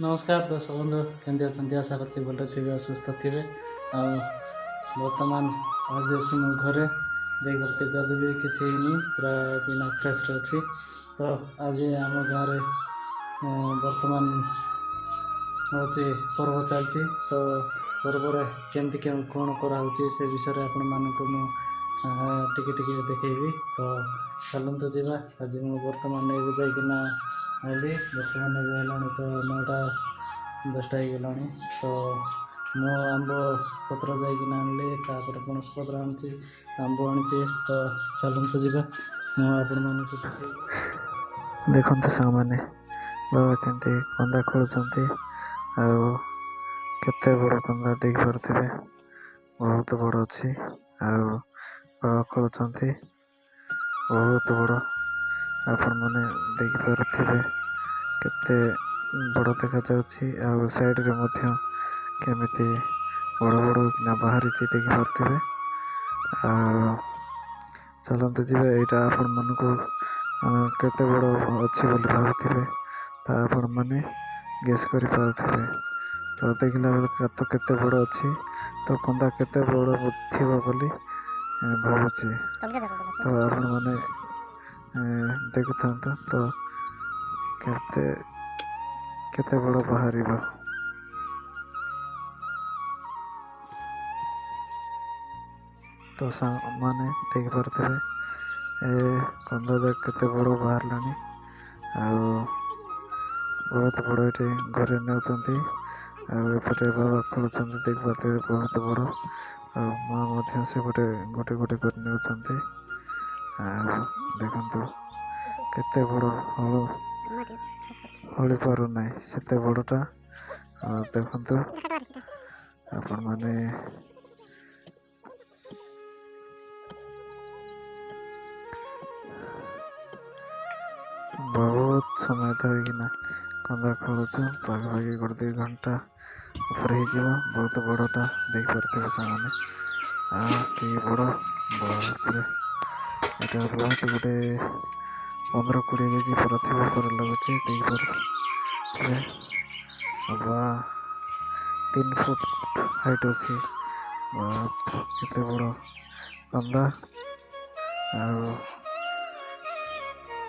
नमस्कार दर्शक बंधु केंद्र अच्छा आशा करते भले थे असुस्थ थे बर्तमान आज अच्छी मो घरे देख भर्ती करदेवी किसी पूरा बिना फ्रेश अच्छी तो आज आम गाँव बर्तमान हूँ पर्व चलती तो पर्व केमती कौन कराऊँच से विषय आपण मानक टिके देखी तो चलतु जावा आज मुझे बर्तमान जाइना आइली बर्तमान है तो 9टा 10टा हो गला तो मु आंब पत्र जाइना आनली तापर पणस पत्र आनी आंब आनी तो चलतु जावा मुझे देखते सांग मैंने बाबा केमती कंदा खोलुंट केते बड़ कंदा देख पारे बहुत बड़ अच्छी बाबा खोलुंट बहुत बड़ आपण मैंने देख पारे केते बड़ देखा जाऊँगी साइड्रे केमिति बड़ बड़ किना बाहरी देख पारे चलते जी यहाँ आपण मन को केते बड़ अच्छी भावुवे आपण मैंने गेस कर पारे तो देखला बेल तो केते बड़ अच्छी तो कंदा केते बड़ थी बोली भावुची तो आपण मैंने देखु था तो केते केते बड़ बाहर तो माने देख पारे कंदा जा केते बड़ बाहर लानी बहुत बड़ ये घरे नेपटे बाबा खोलुंट देख पारे बहुत बड़ माँ से गोटे गोटे गोटे कर नेउछंती देखंतु केते बड़ हली पार ना से बड़टा देखंतु आपण माने बहुत समय धरिकिना कंदा खोलुच पाखापाखि 1-2 घंटा ऊपर हो बहुत बड़टा देख पारे सामने कि बड़ बापरे यहाँ बहुत गोटे 15-20 केजी पूरा थी पर लगुच देख पारे 3 फुट हाइट अच्छी बाप केते बड़ कंदा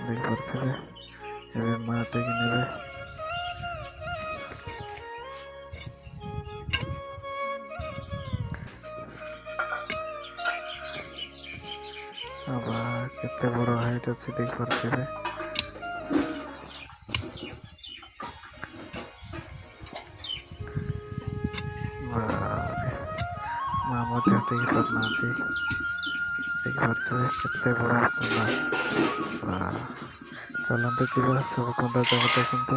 देख पारे माँ टेक ने केते बड़ हाइट अच्छी देख पारे माँ टेक पारना देख पारे केते बड़ कंदा चलते जीवा सब कंदा जाक देखते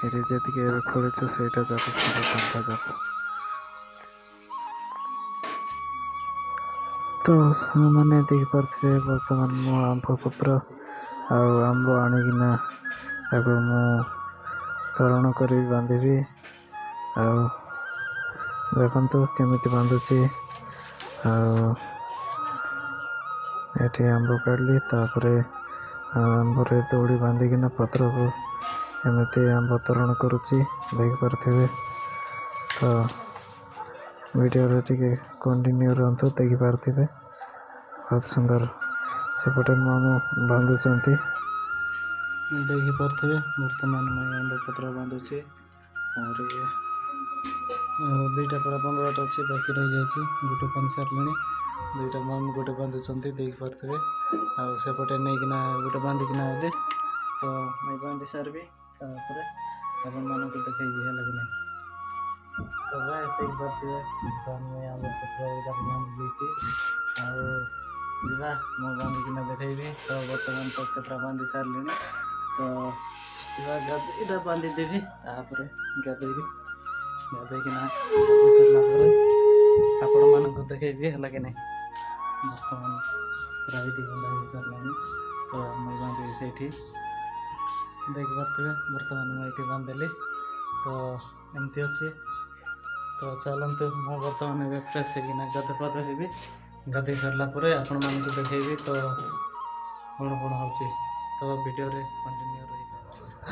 ये जी खोलु से सब कंदा जाक तो मैंने देख पारे बर्तमान मो आंब पत्र आंब आणिकिना मु तरण कर बांधि देखु केमिति बांधुची ये आंब काढ़ली आंबरे दौड़ी बांधिकिना पत्र को एमती आंब तरण करुच्ची देख पारे तो वीडियो टे कंटिन्यू रहतु देख पारे बहुत सुंदर सेपटे मामू बांधुंट देख पारे बर्तमान मैं आंब पत्र बांधुची और 2टा पूरा 15टा अच्छी बाकी रही जाए गोटे बांध सारे 2टा मामू गोटे बांधुंट देख पारे आउटे नहीं गोटे बांधिकिना आइले तो मैं बांधि सारी तापर आप देखी है लगे तो गाइस देखिपारे बर्तमान में आम पत्र गुड़ाक बांधि देती आवा मो बांधिकिना देखी तो बर्तमान तो केतरा बांधि सारे तो इटा बांधिदेवी तापर गाधेबी गाधेकिना गाधे सारा आपण मानक देखी है कि नहीं बर्तमान राइटी बंधा हो सारे तो मुझे बांधि से देखिपे बर्तमान मुझे बांधिदेली तो एमती अच्छी तो चलतु मु बर्तमान ए फ्रेश होना गाधे पाधे हेबी गाधे सारापर आपण मानक देखी तो कौन कौन हो तो वीडियो कंटिन्यू रही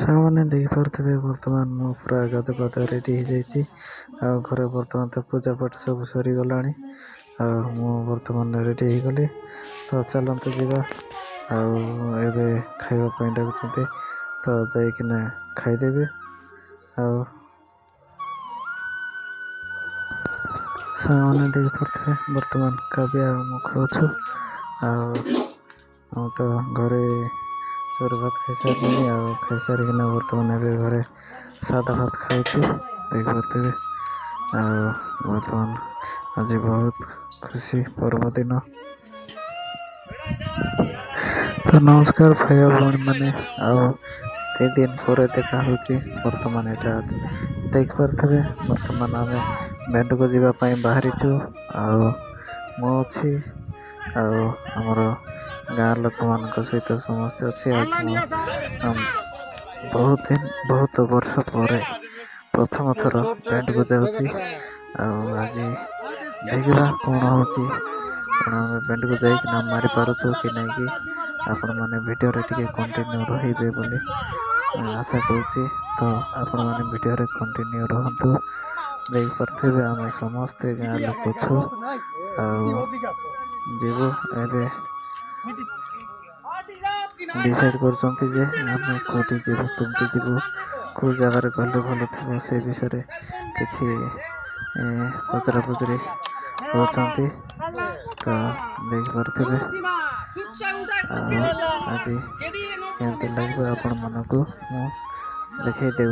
सामने देखिपे बर्तमान मु पूरा गाधे पाधे रेडी हो जाए घरे बर्तमान तो पूजा पाठ सब सरीगला बर्तमान रेडी हो गली तो चलते जावा आबे खावाई डाकुं तो जाइकिना खाईदेवी सामने देखिपे बर्तमान काव्या मु खाऊछु तो घरे चोर भात खाई सारे खाई सारिकिना बर्तमान ए घरे सादा भात खाऊछु देखिपे बर्तमान आज बहुत खुशी पर्व दिन तो नमस्कार भाई भौणी मैंने तीन दिन पर देखा बर्तमान यहाँ देखिपे बर्तमान आम बेंड को जीवाई बाहरी मुझी आमर गाँ लोक मान सहित समस्त अच्छे बहुत वर्ष पर प्रथम थर बेंड को जाऊँगी आज देखा कौन हो बेंड को जाइना मारी पार्छु कि नहीं कि आपण मैंने वीडियो रे टिके कंटिन्यू रहिबे बोली आशा करुच्ची तो आपण मैंने वीडियो रे कंटिन्यू रहंतु देख पार्थिबे आम समस्ते गाँ लोक छु जीवु एबे डिसाइड करछंती जे आम कोठी जीवु केमती जीवु को जगह रे गले भलो थबो से विषय किछि पचरा पचरी होचंती तो देख पार्थिबे आज केमती लगे आपण मानक देखई दे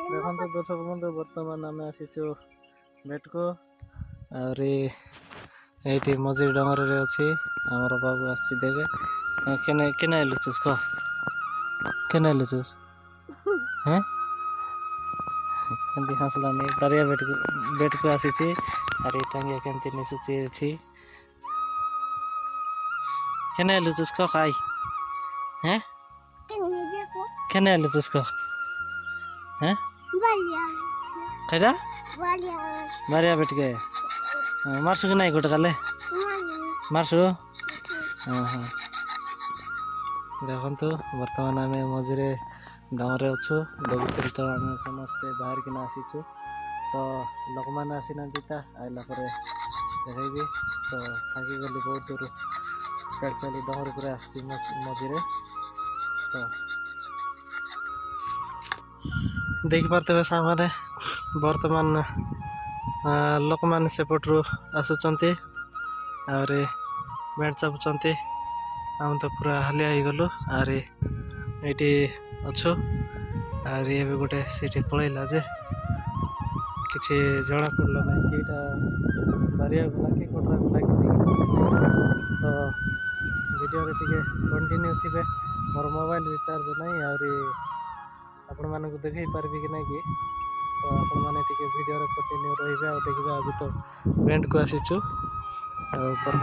देखो दर्शक बंधु बर्तमान आम आसीचु बेट को ये मझी डंगर अच्छी आमर बाबू आसी देखे केने केने लुचुस कह केने लुचुस हैं केमती हंसलानी बारिया बेट को आसी अरे टांगिया केमती निशुची थी केने लुचुस कह खाई हैं केने लुचुस कह हैं कटा बारिया बेट के मारसु कि नहीं गोटे काले मारसु हाँ हाँ देखु बर्तमान आम मझे गाँव में अच्छु देखुल तो आम समस्ते बाहर किना आसीचु तो लोक मैंने आसी ना आइला देखी तो थकी गली बहुत दूर चल चली डहर पर आसी मझे तो देखी पारे सामने बर्तमान लोक मैंने सेपटू आसुंच बेड चापुंट आम तो पूरा हालिया हो गलु आरे ये अच्छु आरे ये गोटे सीटी पलैला जे किसी जना पड़ला ना कि बारिया गला कि कटरा गला कि तो वीडियो टे कंटिन्यू थे मोर मोबाइल भी चार्ज नहीं आरी आपण मानक देखई पार्बी कि नहीं कि तो आपण माने टिके वीडियो रे कंटिन्यू रहिबे आ देखबे आज तो बेंड को आसीचु पर्व